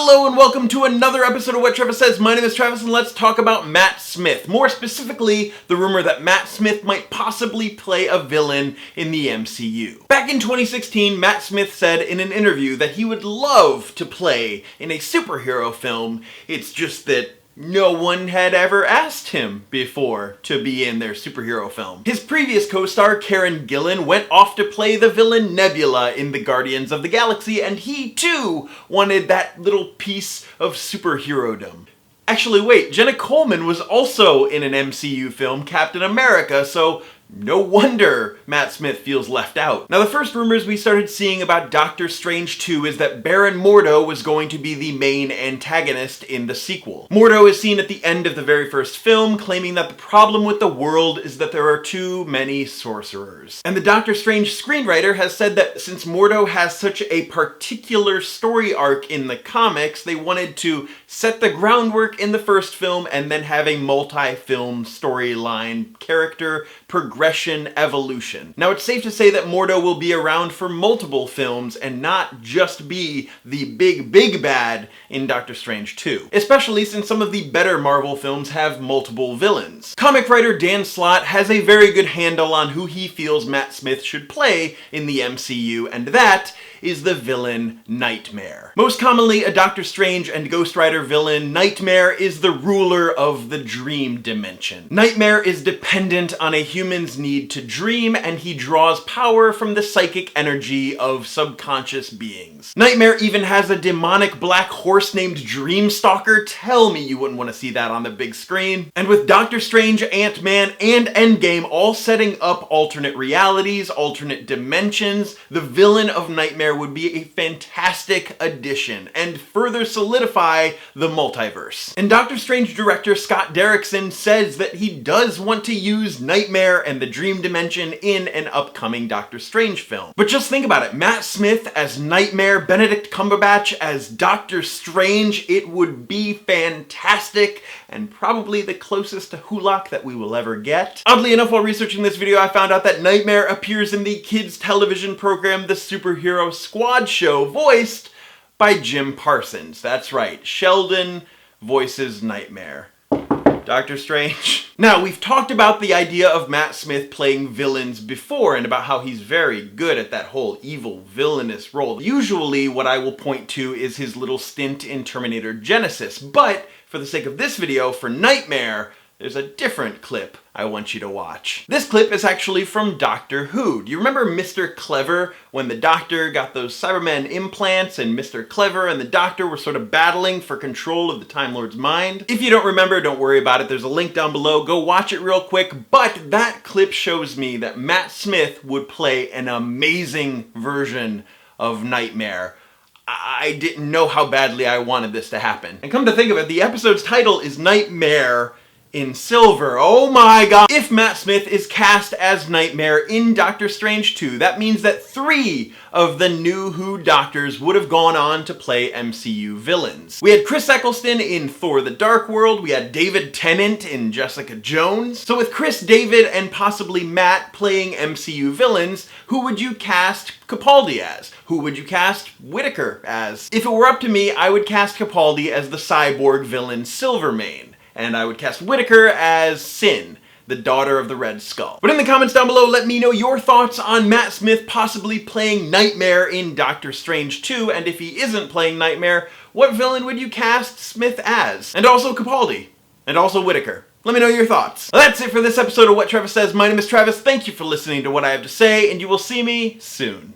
Hello and welcome to another episode of What Travis Says. My name is Travis and let's talk about Matt Smith. More specifically, the rumor that Matt Smith might possibly play a villain in the MCU. Back in 2016, Matt Smith said in an interview that he would love to play in a superhero film. It's just that no one had ever asked him before to be in their superhero film. His previous co-star, Karen Gillan, went off to play the villain Nebula in the Guardians of the Galaxy, and he too wanted that little piece of superhero-dom. Actually, wait, Jenna Coleman was also in an MCU film, Captain America, so no wonder Matt Smith feels left out. Now, the first rumors we started seeing about Doctor Strange 2 is that Baron Mordo was going to be the main antagonist in the sequel. Mordo is seen at the end of the very first film, claiming that the problem with the world is that there are too many sorcerers. And the Doctor Strange screenwriter has said that since Mordo has such a particular story arc in the comics, they wanted to set the groundwork in the first film and then have a multi-film storyline character progression evolution. Now, it's safe to say that Mordo will be around for multiple films and not just be the big bad in Doctor Strange 2, especially since some of the better Marvel films have multiple villains. Comic writer Dan Slott has a very good handle on who he feels Matt Smith should play in the MCU, and that is the villain Nightmare. Most commonly a Doctor Strange and Ghost Rider villain, Nightmare is the ruler of the dream dimension. Nightmare is dependent on a human's need to dream, and he draws power from the psychic energy of subconscious beings. Nightmare even has a demonic black horse named Dreamstalker. Tell me you wouldn't want to see that on the big screen. And with Doctor Strange, Ant-Man, and Endgame all setting up alternate realities, alternate dimensions, the villain of Nightmare would be a fantastic addition and further solidify the multiverse. And Doctor Strange director Scott Derrickson says that he does want to use Nightmare and the Dream Dimension in an upcoming Doctor Strange film. But just think about it, Matt Smith as Nightmare, Benedict Cumberbatch as Doctor Strange, it would be fantastic and probably the closest to Hulak that we will ever get. Oddly enough, while researching this video, I found out that Nightmare appears in the kids' television program The Superhero Squad Show, voiced by Jim Parsons. That's right, Sheldon voices Nightmare. Doctor Strange. Now, we've talked about the idea of Matt Smith playing villains before and about how he's very good at that whole evil villainous role. Usually what I will point to is his little stint in Terminator Genesis, but for the sake of this video, for Nightmare, there's a different clip I want you to watch. This clip is actually from Doctor Who. Do you remember Mr. Clever when the Doctor got those Cyberman implants and Mr. Clever and the Doctor were sort of battling for control of the Time Lord's mind? If you don't remember, don't worry about it. There's a link down below. Go watch it real quick. But that clip shows me that Matt Smith would play an amazing version of Nightmare. I didn't know how badly I wanted this to happen. And come to think of it, the episode's title is Nightmare in Silver. Oh my god. If Matt Smith is cast as Nightmare in Doctor Strange 2, that means that 3 of the new Who Doctors would have gone on to play MCU villains. We had Chris Eccleston in Thor the Dark World, we had David Tennant in Jessica Jones. So with Chris, David, and possibly Matt playing MCU villains, who would you cast Capaldi as? Who would you cast Whitaker as? If it were up to me, I would cast Capaldi as the cyborg villain Silvermane. And I would cast Whitaker as Sin, the daughter of the Red Skull. But in the comments down below, let me know your thoughts on Matt Smith possibly playing Nightmare in Doctor Strange 2, and if he isn't playing Nightmare, what villain would you cast Smith as? And also Capaldi, and also Whitaker. Let me know your thoughts. Well, that's it for this episode of What Travis Says. My name is Travis. Thank you for listening to what I have to say, and you will see me soon.